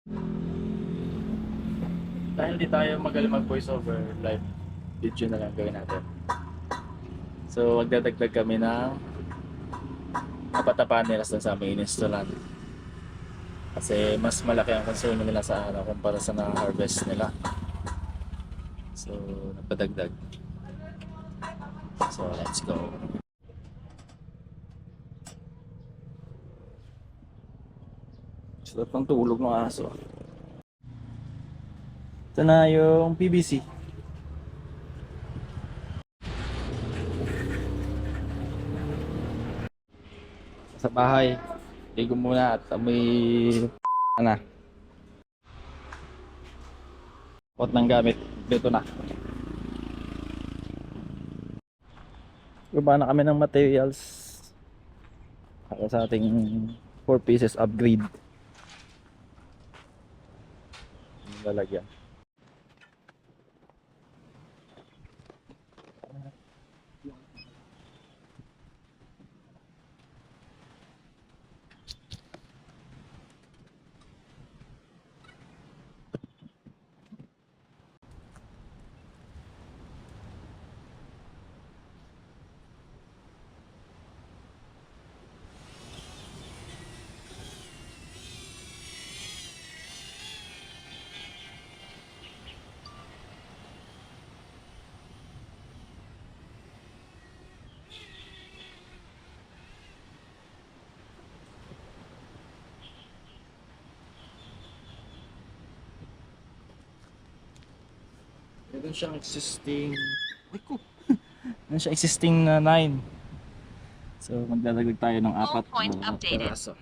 Dahil hindi tayo magaling mag voice over, live video na lang gawin natin. So magdadagdag kami ng apat na panelas dun sa aming installan. Kasi mas malaki ang consumo nila sa ano kumpara sa na-harvest nila. So nagpadagdag. So let's go. Sarap ng tulog ng aso. Ito na yung PVC. Sa bahay. Ligo muna at amoy na. Pot ng gamit. Dito na. Guba na kami ng materials para sa ating 4 pieces upgrade. Lalagyan. Meron siyang existing. Ay ko. Meron siyang existing na 9. So magdadagdag tayo ng apat na peraso.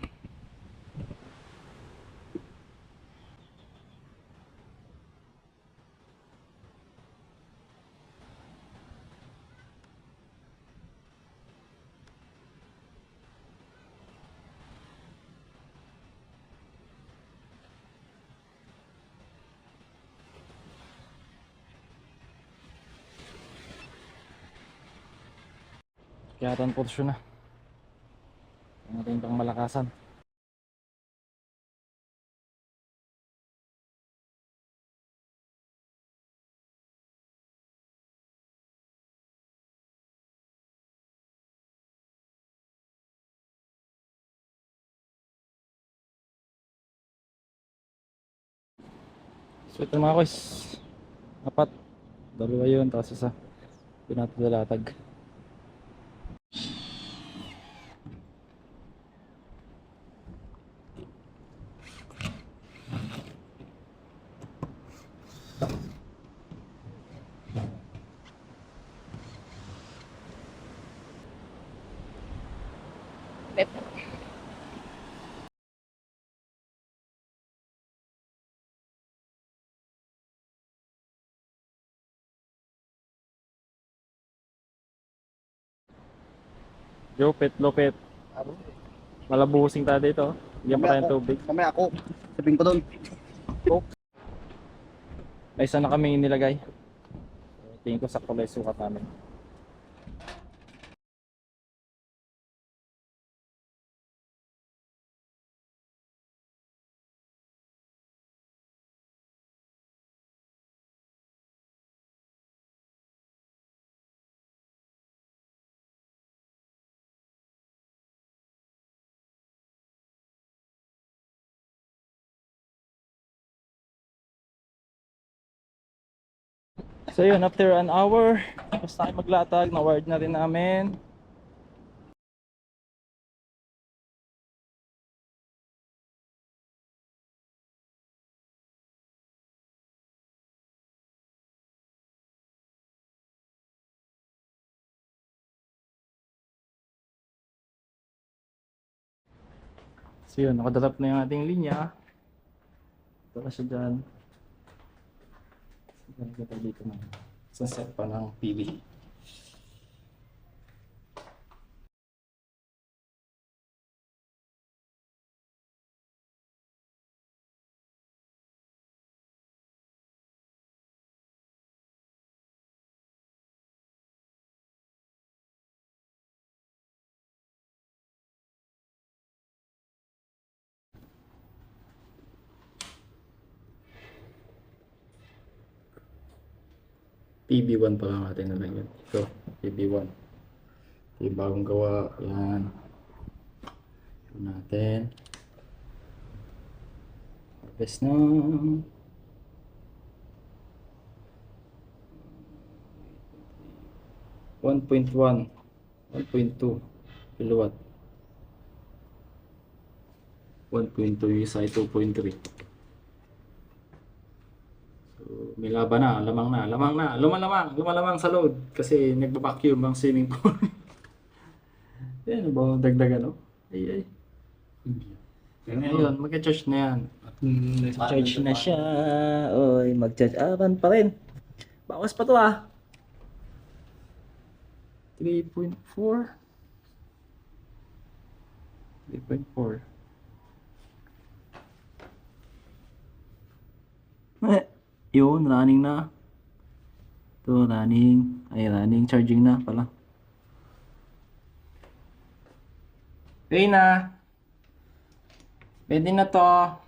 Kaya itong porsyon na. Ang ating pang malakasan. So ito mga kois. Apat. Dalawa yun. Tapos isa. Pinatadalatag. Lupit, lupit. Malabusing tayo dito. Bigyan pa tayong tubig. Mamaya ako. Sabihin ko doon. Coke. May isa na kami nilagay. Tingin ko sakto lang yung sukat namin. So yun, after an hour, tapos tayo maglatag, na-wired na rin namin. So yun, nakadrop na yung ating linya. Ito na siya dyan. Ganito tayo dito na. Sa set pa ng PV. PB1 pa lang natin nalagyan. Ito, PB1. Ito yung bagong gawa. Yan. Ito natin. Harvest na. 1.1, 1.2 kilowatt. 1.2 yung isa ay 2.3. So, may laban na, lumalamang sa load kasi nagba-vacuum ang swimming pool. Yan, ba dagdagan, no? Ay. Ayun, mag-charge na yan. Charge na siya. Oy, mag-charge. Aban pa rin. Bawas pa to ah. 3.4. 3.4. Yun, running na. Ito, running. Ay, running. Charging na pala. Okay na. Pwede na to.